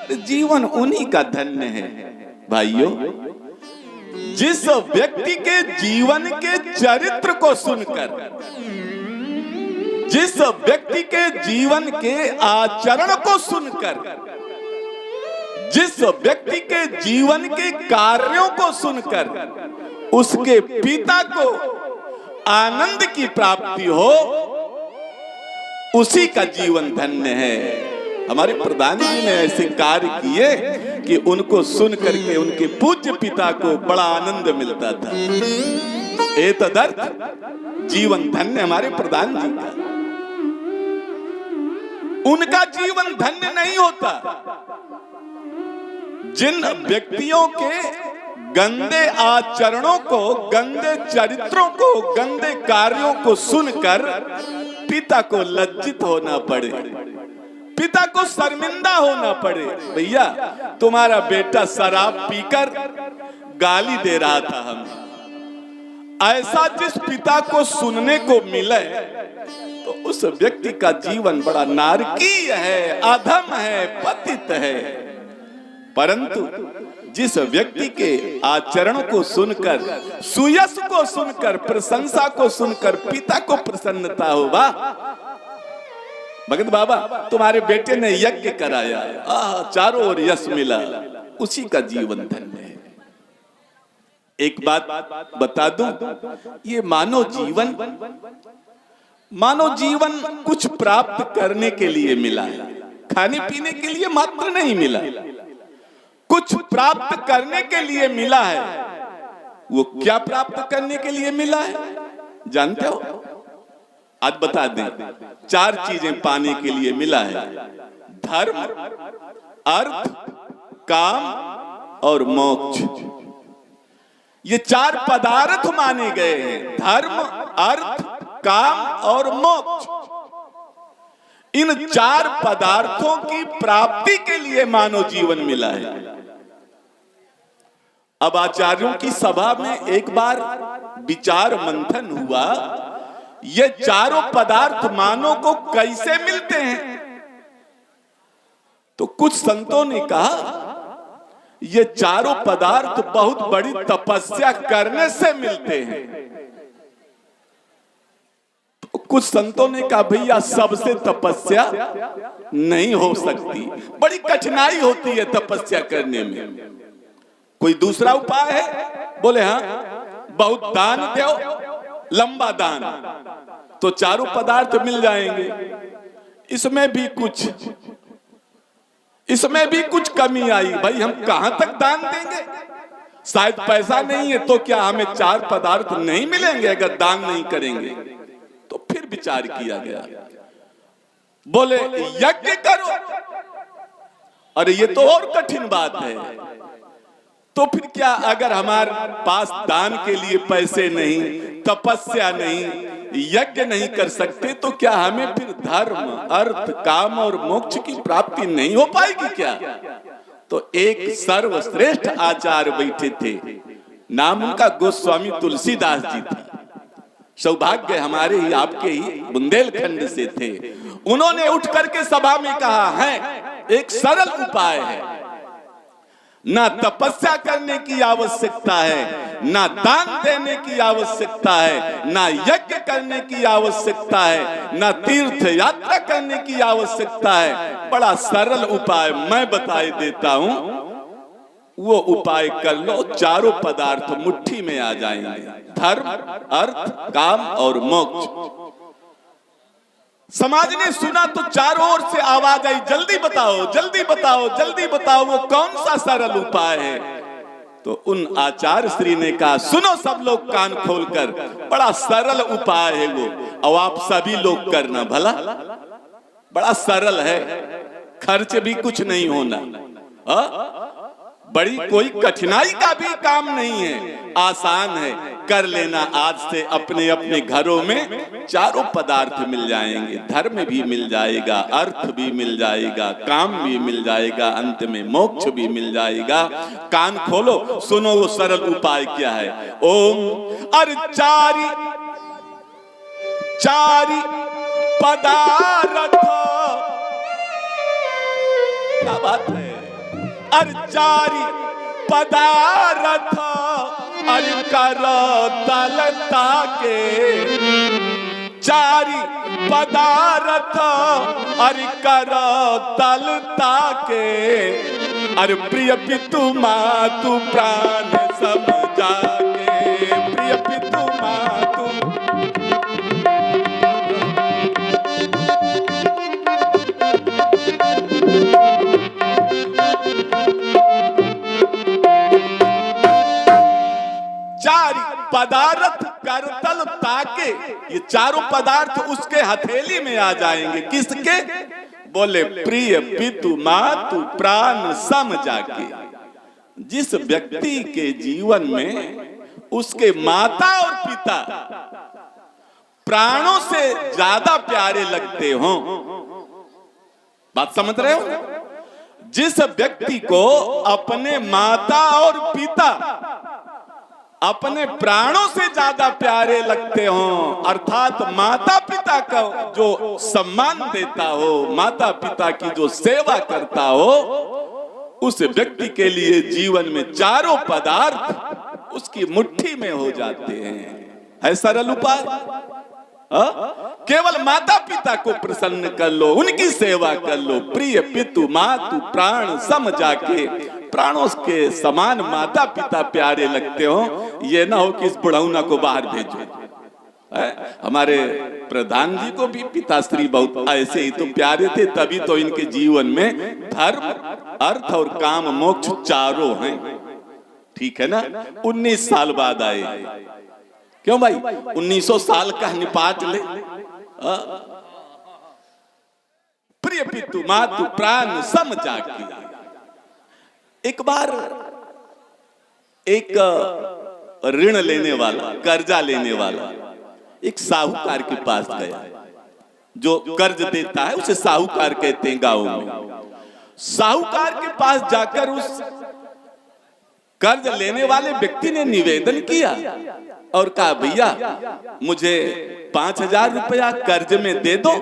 जीवन उन्हीं का धन्य है भाइयों। जिस व्यक्ति के जीवन के चरित्र को सुनकर, जिस व्यक्ति के जीवन के आचरण को सुनकर, जिस व्यक्ति के जीवन के कार्यों को सुनकर उसके पिता को आनंद की प्राप्ति हो, उसी का जीवन धन्य है। हमारे प्रधान जी ने ऐसे कार्य किए कि उनको सुन करके उनके पूज्य पिता को बड़ा आनंद मिलता था। एतदर्थ जीवन धन्य हमारे प्रधान जी का। उनका जीवन धन्य नहीं होता जिन व्यक्तियों के गंदे आचरणों को, गंदे चरित्रों को, गंदे कार्यों को सुनकर पिता को लज्जित होना पड़े, पिता को शर्मिंदा होना पड़े। भैया तुम्हारा बेटा शराब पीकर गाली दे रहा था हमें, ऐसा जिस पिता को सुनने को मिले तो उस व्यक्ति का जीवन बड़ा नारकीय है, अधम है, पतित है। परंतु जिस व्यक्ति के आचरण को सुनकर, सुयश को सुनकर, प्रशंसा को सुनकर पिता को प्रसन्नता हो, वाह भगत बाबा तुम्हारे बेटे ने यज्ञ कराया, चारों ओर यश मिला, उसी का जीवन धन्य है। एक बात बता दूं, ये मानव जीवन कुछ प्राप्त करने के लिए मिला है, खाने पीने के लिए मात्र नहीं मिला, कुछ प्राप्त करने के लिए मिला है। वो क्या प्राप्त करने के लिए मिला है जानते हो? आज बता दें, 4 चीजें पाने के लिए मिला है: धर्म, अर्थ, काम और मोक्ष। ये 4 पदार्थ माने गए हैं, धर्म, अर्थ, काम और मोक्ष। इन 4 पदार्थों की प्राप्ति के लिए मानव जीवन मिला है। अब आचार्यों की सभा में एक बार विचार मंथन हुआ, ये चारों पदार्थ मानव को कैसे मिलते हैं? तो कुछ संतों ने कहा ये चारों पदार्थ बहुत बड़ी तपस्या करने से मिलते हैं। तो कुछ संतों ने कहा भैया सबसे तपस्या नहीं हो सकती, बड़ी कठिनाई होती है तपस्या करने में, कोई दूसरा उपाय है? बोले हाँ, बहुत दान दो, लंबा दान, तो चारों पदार्थ मिल जाएंगे। इसमें भी कुछ कमी आई, भाई हम कहां तक दान देंगे? शायद पैसा नहीं है तो क्या हमें 4 पदार्थ नहीं मिलेंगे अगर दान नहीं करेंगे? तो फिर विचार किया गया, बोले यज्ञ करो। अरे ये तो और कठिन बात है, तो फिर क्या अगर हमारे पास दान के लिए पैसे नहीं, तपस्या नहीं, यज्ञ नहीं कर सकते, तो क्या हमें फिर धर्म, अर्थ, काम और मोक्ष की प्राप्ति नहीं हो पाएगी क्या? तो एक सर्वश्रेष्ठ आचार्य बैठे थे, नाम उनका गोस्वामी तुलसीदास जी था। सौभाग्य हमारे ही आपके ही बुंदेलखंड से थे। उन्होंने उठ करके सभा में कहा है एक सरल उपाय है, ना तपस्या करने की आवश्यकता है, ना दान देने की आवश्यकता है, ना यज्ञ करने की आवश्यकता है, ना तीर्थ यात्रा करने की आवश्यकता है। बड़ा सरल उपाय मैं बताई देता हूं, वो उपाय कर लो, चारों पदार्थ मुट्ठी में आ जाएंगे, धर्म, अर्थ, काम और मोक्ष। समाज ने सुना तो चारों ओर से आवाज आई, जल्दी बताओ, जल्दी बताओ, जल्दी बताओ, वो कौन सा सरल उपाय है? तो उन आचार्य श्री ने कहा, सुनो सब लोग कान खोलकर, बड़ा सरल उपाय है वो, और आप सभी लोग करना भला, बड़ा सरल है, खर्च भी कुछ नहीं होना, बड़ी कोई कठिनाई का भी काम नहीं है, आसान है, कर लेना। आज से अपने अपने घरों में चारों पदार्थ मिल जाएंगे, धर्म भी मिल जाएगा, अर्थ भी मिल जाएगा, काम भी मिल जाएगा, अंत में मोक्ष भी मिल जाएगा। कान खोलो, सुनो वो सरल उपाय क्या है। ओम अर चारी पदार्थ, क्या बात है, अर चारि पदारथ अर करो तलता के, चारि पदारथ अर करो तलता के, अरे प्रिय पितु मातु प्राण समझा के, प्रिय पितु मातु। चारि पदार्थ करतल ताके, ये चारों पदार्थ उसके हथेली में आ जाएंगे। किसके? बोले प्रिय पितु मातु प्राण सम जाके। जिस व्यक्ति के जीवन में उसके माता और पिता प्राणों से ज्यादा प्यारे लगते हों, बात समझ रहे हो? जिस व्यक्ति को अपने माता और पिता अपने प्राणों से ज्यादा प्यारे लगते हों, अर्थात माता पिता का जो सम्मान देता हो, माता पिता की जो सेवा करता हो, उस व्यक्ति के लिए जीवन में चारों पदार्थ उसकी मुट्ठी में हो जाते हैं। है सरल उपाय। केवल माता पिता को प्रसन्न कर लो, उनकी सेवा कर लो। प्रिय पितु मातु प्राण सम जाके, प्राणों के समान माता पिता प्यारे लगते हो। ये ना हो कि इस बुढ़ौना को बाहर भेजो। हमारे प्रधान जी को भी पिताश्री बहुत ऐसे ही तो प्यारे थे, तभी तो इनके जीवन में धर्म अर्थ और काम मोक्ष चारों हैं। ठीक है ना? 19 साल बाद आए। क्यों भाई? 1900 साल का निपाट ले। प्रिय पितु मातु प्राण सम जाके। एक बार एक ऋण लेने वाला, कर्जा लेने वाला एक साहूकार के पास गया। जो कर्ज देता है उसे साहूकार कहते हैं गांव में। साहूकार के पास जाकर उस कर्ज लेने वाले व्यक्ति ने निवेदन किया और कहा, भैया मुझे 5000 रुपया कर्ज में दे दो,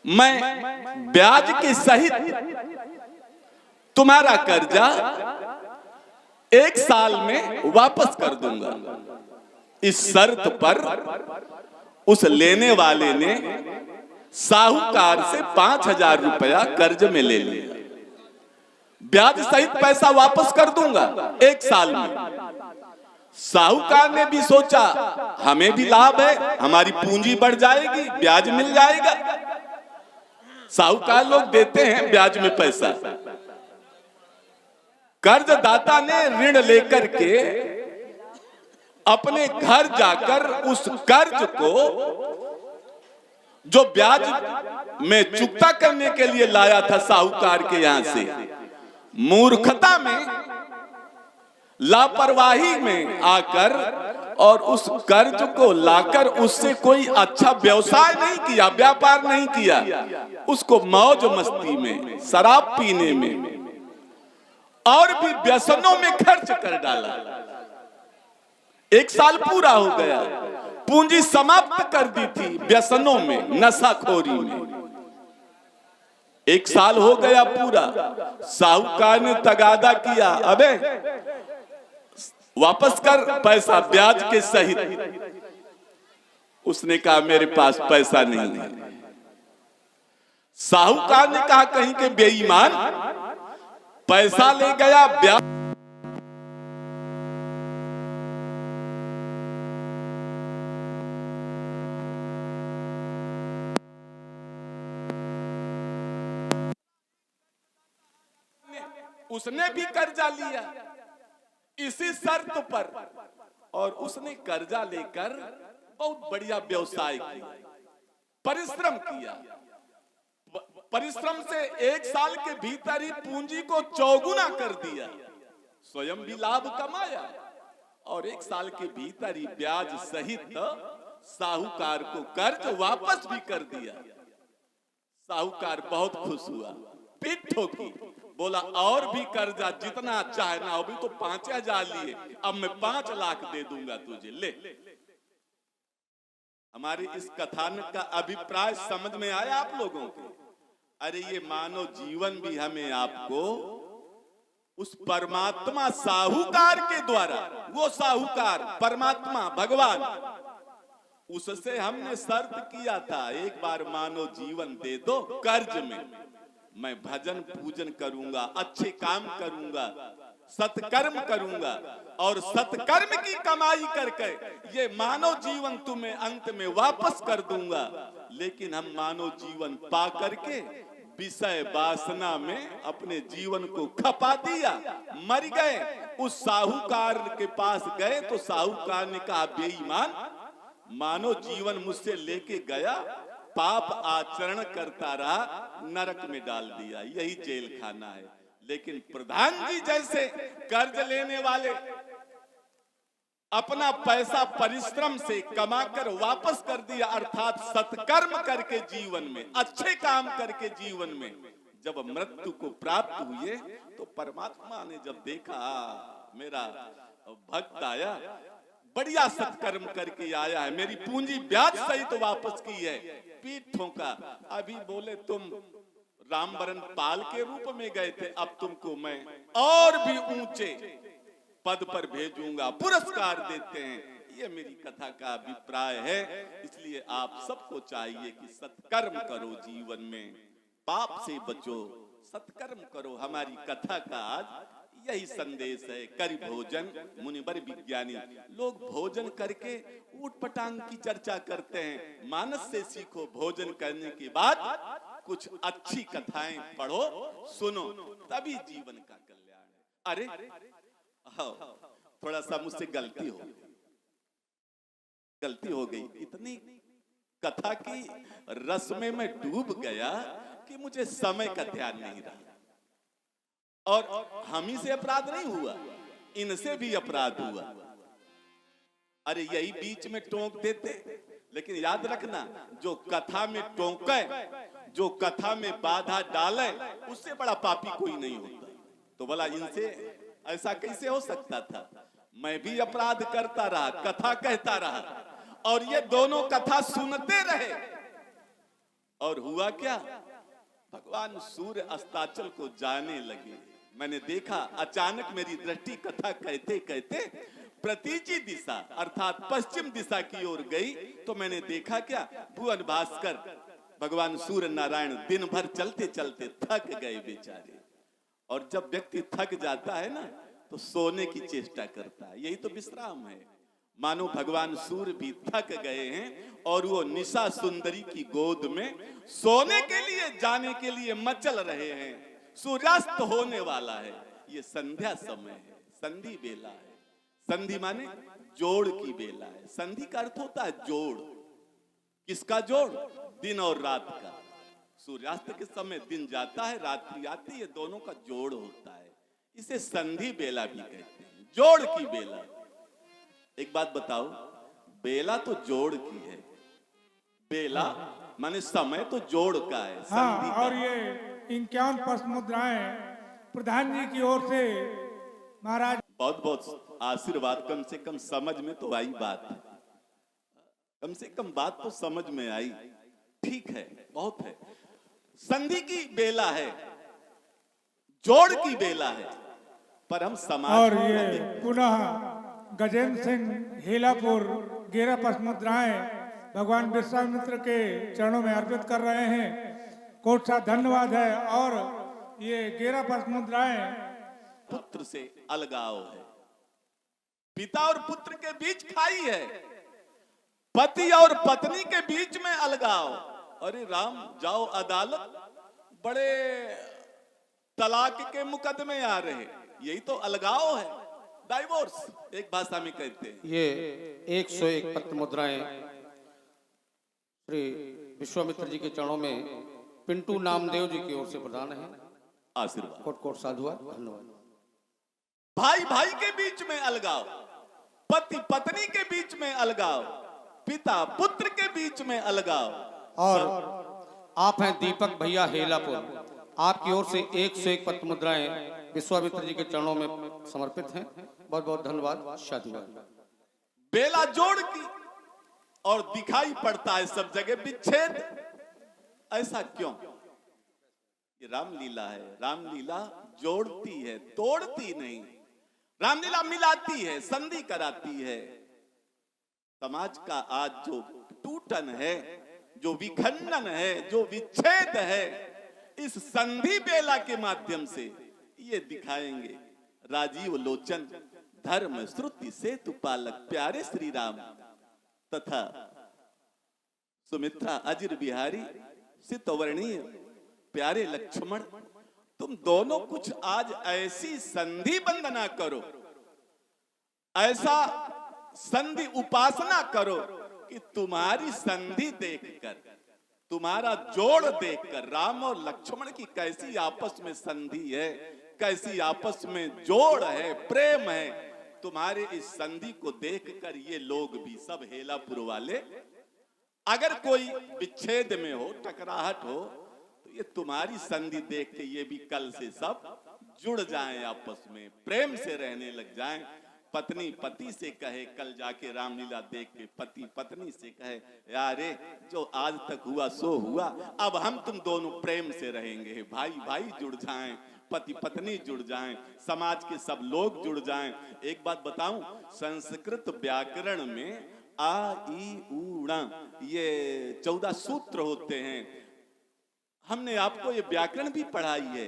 मैं ब्याज के सहित तुम्हारा कर्जा 1 साल में वापस कर दूंगा। इस शर्त पर उस लेने वाले ने साहूकार से 5000 रुपया कर्ज में ले लिया। ब्याज सहित पैसा वापस कर दूंगा 1 साल में। साहूकार ने भी सोचा हमें भी लाभ है, हमारी पूंजी बढ़ जाएगी, ब्याज मिल जाएगा। साहूकार लोग देते हैं ब्याज में पैसा। कर्जदाता ने ऋण लेकर के अपने घर जाकर उस कर्ज को जो ब्याज में चुकता करने के लिए लाया था साहूकार के यहां से, मूर्खता में, लापरवाही में आकर और उस कर्ज को लाकर उससे कोई अच्छा व्यवसाय नहीं किया, व्यापार नहीं किया। उसको मौज मस्ती में, शराब पीने में और भी व्यसनों में खर्च कर डाला। 1 साल पूरा हो गया, पूंजी समाप्त कर दी थी व्यसनों में, नशाखोरी में। 1 साल हो गया पूरा। साहूकार ने तगादा किया, अबे वापस कर पैसा ब्याज के सहित। उसने कहा मेरे पास पैसा नहीं है। साहूकार ने कहा कहीं के बेईमान, पैसा ले गया ब्याज उसने भी कर्जा लिया इसी शर्त पर, और उसने कर्जा लेकर बहुत बढ़िया व्यवसाय किया, परिश्रम किया। परिश्रम से 1 साल के भीतर ही पूंजी को चौगुना कर दिया, स्वयं भी लाभ कमाया और 1 साल के भीतर ही ब्याज सहित साहूकार को कर्ज वापस भी कर दिया। साहूकार बहुत खुश हुआ, पीठ ठोकी, बोला और भी कर्जा जितना चाहे ना, अभी तो 5000 लिए, अब मैं 5 लाख दे दूंगा तुझे, ले। हमारी इस कथानक का अभिप्राय समझ में आया आप लोगों को? अरे ये मानव जीवन भी हमें आपको उस परमात्मा साहूकार के द्वारा, वो साहूकार परमात्मा भगवान, उससे हमने शर्त किया था, एक बार मानो जीवन दे दो कर्ज में, मैं भजन पूजन करूंगा, अच्छे काम करूंगा, सत्कर्म करूंगा और सत्कर्म की कमाई करके ये मानव जीवन तुम्हें अंत में वापस कर दूंगा। लेकिन हम मानव जीवन पा करके विषय वासना में अपने जीवन को खपा दिया, मर गए। उस साहूकार के पास गए तो साहूकार ने कहा, बेईमान, मानव जीवन मुझसे लेके गया, पाप आचरण करता रहा, नरक में डाल दिया, यही जेल खाना है। लेकिन प्रधान जी जैसे कर्ज लेने वाले अपना पैसा परिश्रम से कमाकर वापस कर दिया, अर्थात सत्कर्म करके जीवन में, अच्छे काम करके जीवन में जब मृत्यु को प्राप्त हुए तो परमात्मा ने जब देखा मेरा भक्त आया, बढ़िया सत्कर्म करके आया है, मेरी पूंजी ब्याज सहित तो वापस की है, पीठ ठोका। अभी बोले तुम रामवरण पाल के रूप में गए थे, अब तुमको मैं और भी ऊंचे पद पर भेजूंगा, पुरस्कार देते हैं। ये मेरी कथा का अभिप्राय है। इसलिए आप सबको चाहिए कि सत्कर्म करो, जीवन में पाप से बचो, सत्कर्म करो। हमारी कथा का आज यही संदेश है। करि भोजन मुनिवर विज्ञानी, लोग भोजन करके ऊट पटांग की चर्चा करते हैं। मानस से सीखो, भोजन करने के बाद कुछ अच्छी कथाएं पढ़ो, सुनो, तभी जीवन का कल्याण है। अरे थोड़ा सा मुझसे गलती हो गई, इतनी कथा की रस में मैं डूब गया कि मुझे समय का ध्यान नहीं रहा। और हम ही से अपराध नहीं हुआ, इनसे भी अपराध हुआ। अरे यही बीच में टोक देते, लेकिन याद रखना, जो कथा में टोके, जो कथा में बाधा डाले, उससे बड़ा पापी कोई नहीं होता। तो भला इनसे ऐसा कैसे हो सकता था? मैं भी अपराध करता रहा, कथा कहता रहा, और ये दोनों कथा सुनते रहे। और हुआ क्या? भगवान सूर्य अस्ताचल को जाने लगे। मैंने देखा, अचानक मेरी दृष्टि कथा कहते कहते प्रतीची दिशा अर्थात पश्चिम दिशा की ओर गई। तो मैंने देखा क्या, भुवन भास्कर भगवान सूर्य नारायण दिन भर चलते चलते थक गए बेचारे। और जब व्यक्ति थक जाता है ना, तो सोने की चेष्टा करता है, यही तो विश्राम है। मानो भगवान सूर्य भी थक गए हैं और वो निशा सुंदरी की गोद में सोने के लिए जाने के लिए मचल रहे हैं। सूर्यास्त होने वाला है, ये संध्या समय है, संधि बेला है। संधि माने जोड़ की बेला है। संधि का अर्थ होता है जोड़। किसका जोड़? दिन और रात का। सूर्यास्त के समय दिन जाता है, रात्रि आती है, दोनों का जोड़ होता है। इसे संधि बेला भी कहते हैं, जोड़ की बेला। एक बात बताओ, बेला तो जोड़ की है, बेला माने समय तो जोड़ का है। हाँ, और ये 51 पश्च मुद्राएं प्रधान जी की ओर से महाराज। बहुत बहुत आशीर्वाद। कम से कम समझ में तो आई बात, कम से कम बात तो समझ में आई। ठीक है, बहुत है। संधि की बेला है, जोड़ की बेला है, पर हम समाज। और ये पुनः गजेंद्र सिंह हेलापुर 11 पश्च मुद्राएं भगवान विश्वामित्र के चरणों में अर्पित कर रहे हैं। कोट सा धन्यवाद है। और ये 11 पश्च मुद्राएं पुत्र से अलगाव है, पिता और पुत्र के बीच खाई है, पति और पत्नी के बीच में अलगाव। अरे राम, जाओ अदालत, बड़े तलाक के मुकदमे आ रहे, यही तो अलगाव है, डाइवोर्स एक भाषा में कहते हैं। ये 101 पत्र मुद्राएं श्री विश्वामित्र जी के चरणों में पिंटू नामदेव जी की ओर से प्रदान है। आशीर्वाद। कोट कोट साधुवाद, धन्यवाद। भाई भाई के बीच में अलगाव, पति पत्नी के बीच में अलगाव, पिता पुत्र के बीच में अलगाव। और आप हैं दीपक भैया हेलापुर, आपकी ओर से 101 पत्र मुद्राएं विश्वामित्र जी के चरणों में समर्पित हैं। बहुत बहुत धन्यवाद, शादीवाद। बेला जोड़ की और दिखाई पड़ता है सब जगह विच्छेद। ऐसा क्यों? ये रामलीला है। रामलीला जोड़ती है, तोड़ती नहीं। रामलीला मिलाती है, संधि कराती है। समाज का आज जो टूटन है, जो विखंडन है, जो विच्छेद है, इस संधि बेला के माध्यम से ये दिखाएंगे राजीव लोचन धर्म श्रुति सेतु पालक प्यारे श्री राम तथा सुमित्रा अजिर बिहारी सितवर्णीय प्यारे लक्ष्मण, तुम दोनों कुछ आज ऐसी संधि वंदना करो, ऐसा संधि उपासना करो कि तुम्हारी संधि देखकर, तुम्हारा जोड़ देखकर, राम और लक्ष्मण की कैसी आपस में संधि है, कैसी आपस में जोड़ है, प्रेम है, तुम्हारे इस संधि को देखकर ये लोग भी सब हेलापुर वाले, अगर कोई विच्छेद में हो, टकराहट हो, तो ये तुम्हारी संधि देख के ये भी कल से सब जुड़ जाएं, आपस में प्रेम से रहने लग जाएं। पत्नी पति से कहे, कल जाके रामलीला देख के पति पत्नी से कहे, यारे जो आज तक हुआ सो हुआ, अब हम तुम दोनों प्रेम से रहेंगे। भाई भाई जुड़ जाएं, पति पत्नी जुड़ जाएं, समाज के सब लोग जुड़ जाएं। एक बात बताऊं, संस्कृत व्याकरण में आ ई ऊ ण ये 14 सूत्र होते हैं। हमने आपको ये व्याकरण भी पढ़ाई है,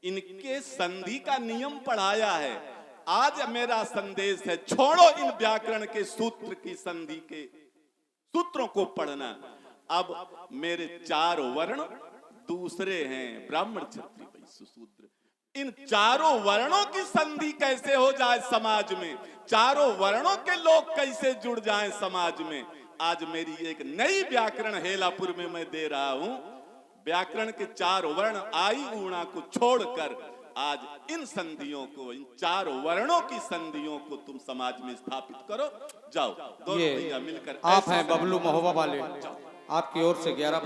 इनके संधि का नियम पढ़ाया है। आज मेरा संदेश है, छोड़ो इन व्याकरण के सूत्र की संधि के सूत्रों को पढ़ना। अब मेरे 4 वर्ण दूसरे हैं, ब्राह्मण क्षत्रिय वैश्य शूद्र। इन चारों वर्णों की संधि कैसे हो जाए समाज में, चारों वर्णों के लोग कैसे जुड़ जाएं समाज में, आज मेरी एक नई व्याकरण हेलापुर में मैं दे रहा हूं। व्याकरण के 4 वर्ण आई ऊणा को छोड़कर आज इन संधियों को, इन 4 वर्णों की संधियों को तुम समाज में स्थापित करो। जाओ दोनों भैया मिलकर। आप हैं बबलू महोबा वाले, आपकी ओर से 11